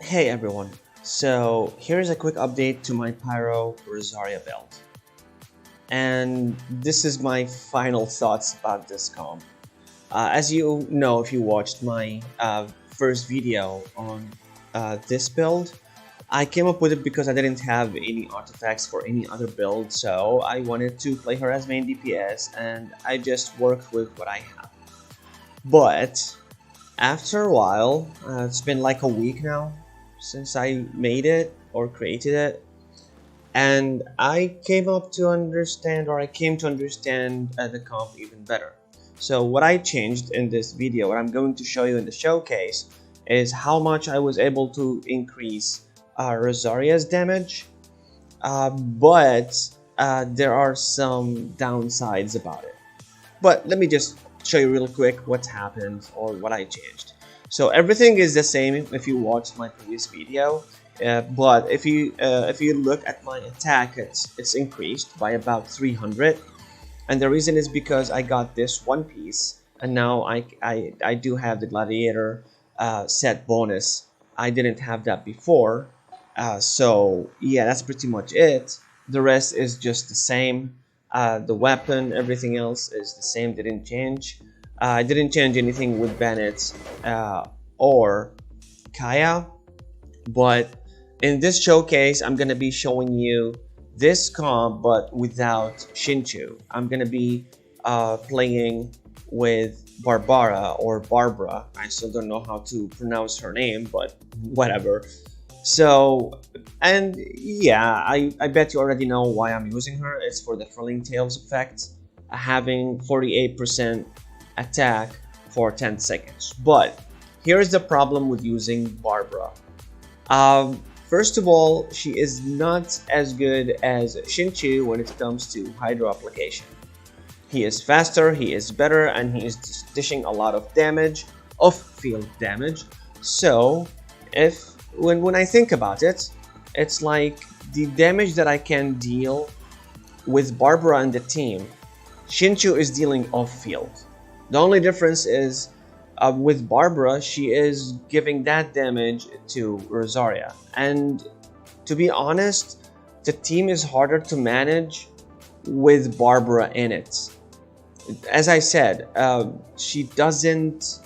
Hey everyone, so here's a quick update to my Pyro Rosaria build. And this is my final thoughts about this comp. As you know, if you watched my first video on this build, I came up with it because I didn't have any artifacts for any other build, so I wanted to play her as main DPS and I just worked with what I have. But after a while, it's been like a week now since I made it or created it, and I came up to understand, or I came to understand the comp even better. So what I changed in this video, what I'm going to show you in the showcase, is how much I was able to increase Rosaria's damage, but there are some downsides about it. But let me just show you real quick what happened or what I changed. So everything is the same if you watched my previous video, but if you look at my attack, it's increased by about 300, and the reason is because I got this one piece, and now I do have the gladiator set bonus. I didn't have that before, so yeah, that's pretty much it. The rest is just the same. The weapon, everything else is the same, didn't change. I didn't change anything with Bennett or Kaya, but in this showcase, I'm gonna be showing you this comp, but without Shinchu. I'm gonna be playing with Barbara or Barbara. I still don't know how to pronounce her name, but whatever. So, and yeah, I bet you already know why I'm using her. It's for the Thrilling Tales effect, having 48% attack for 10 seconds. But here's the problem with using Barbara. First of all, she is not as good as Shinchu when it comes to hydro application. He is faster, he is better, and he is dishing a lot of damage, off-field damage. So, if when I think about it, it's like the damage that I can deal with Barbara and the team, Shinchu is dealing off-field. The only difference is with Barbara, she is giving that damage to Rosaria. And to be honest, the team is harder to manage with Barbara in it. As I said, she doesn't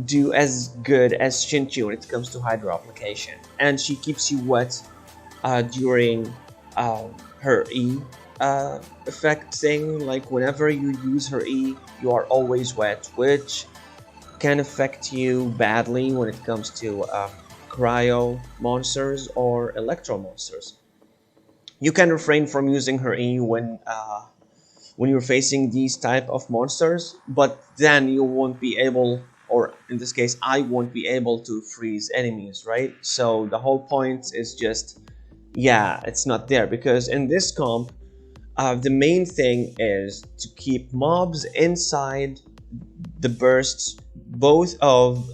do as good as Shinchu when it comes to hydro application, and she keeps you wet during her E effect thing. Like whenever you use her E, you are always wet, which can affect you badly when it comes to cryo monsters or electro monsters. You can refrain from using her E when you're facing these type of monsters, but then you won't be able, or in this case I won't be able to freeze enemies, right? So the whole point is just, yeah, it's not there, because in this comp the main thing is to keep mobs inside the bursts, both of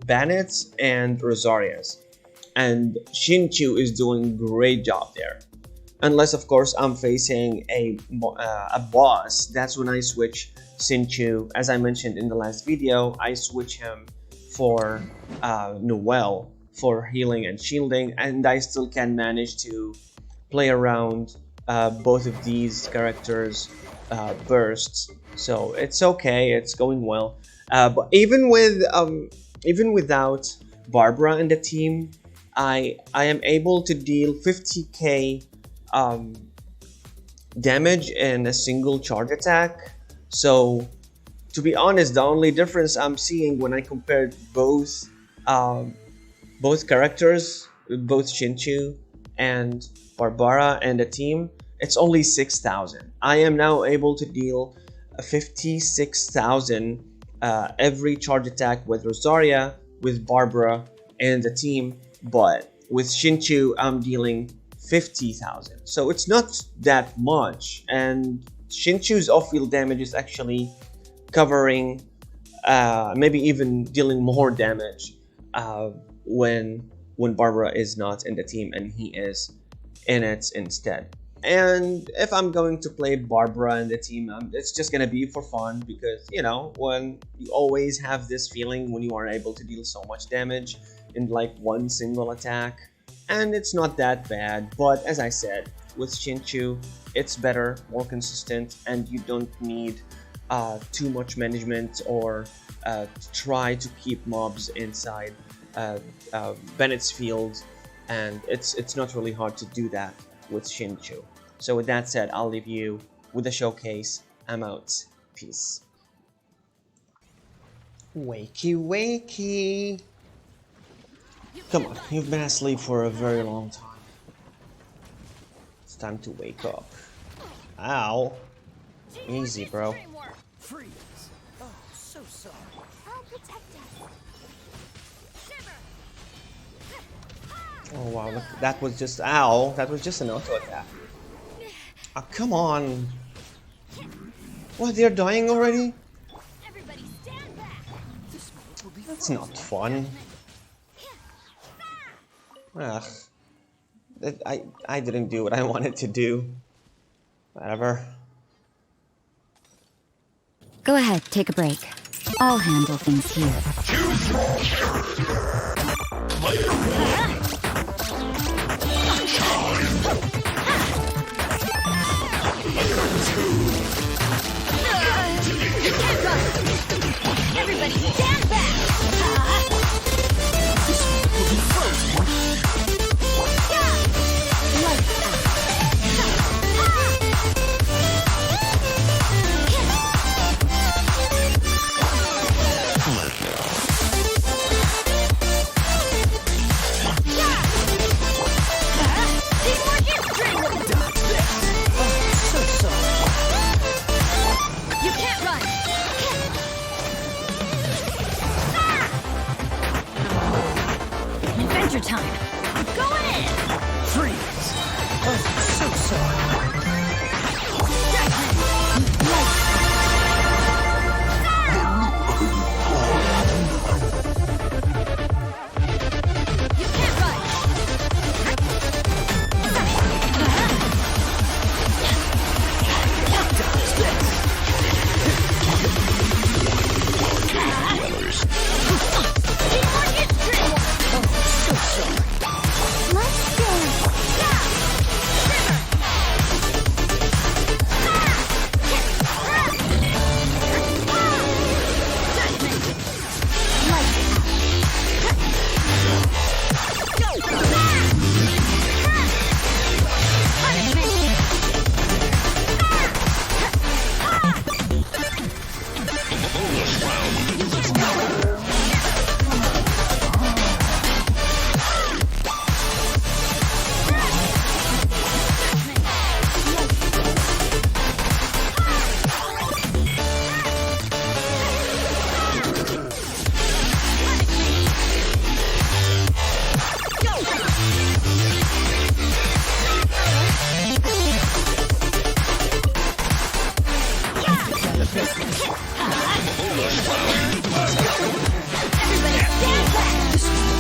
Bannett's and Rosaria's, and Shinchu is doing great job there. Unless of course I'm facing a boss, that's when I switch Shinchu. As I mentioned in the last video, I switch him for Noelle for healing and shielding, and I still can manage to play around both of these characters bursts, so it's okay, it's going well. But even without Barbara in the team, I am able to deal 50k damage in a single charge attack. So to be honest, the only difference I'm seeing when I compared both characters, both Shinchu and Barbara and the team, it's only 6,000. I am now able to deal 56,000 every charge attack with Rosaria, with Barbara and the team, but with Shinchu I'm dealing 50,000. So it's not that much, and Shinchu's off-field damage is actually covering, maybe even dealing more damage when Barbara is not in the team and he is in it instead. And if I'm going to play Barbara in the team, it's just gonna be for fun, because you know, when you always have this feeling when you are able to deal so much damage, in like one single attack, and it's not that bad. But as I said, with Shinchu, it's better, more consistent, and you don't need too much management or try to keep mobs inside Bennett's field, and it's not really hard to do that with Shinchu. So with that said, I'll leave you with the showcase. I'm out. Peace. Wakey, wakey. Come on, you've been asleep for a very long time. It's time to wake up. Ow. Easy, bro. Freeze. Oh, so sorry. I'll protect us. Oh wow, look, that was just ow. That was just an auto attack. Oh, come on. What, they're dying already? Everybody stand back. This move will be That's not fun. Ugh. I didn't do what I wanted to do. Whatever. Go ahead, take a break. I'll handle things here. Everybody stand back. You can't run. Adventure time! Go in. freeze. Oh, so sorry. You can't run. Teamwork is great. So sorry. Let's go. Everybody stand back. This move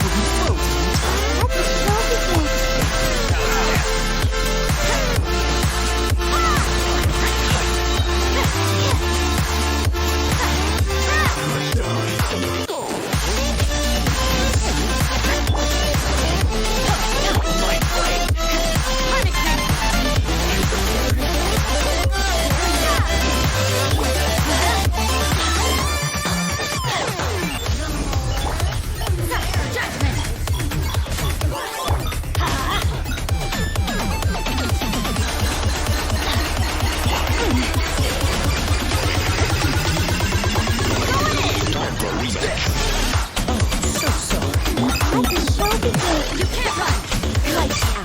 will be frozen. You can't run. Lights out!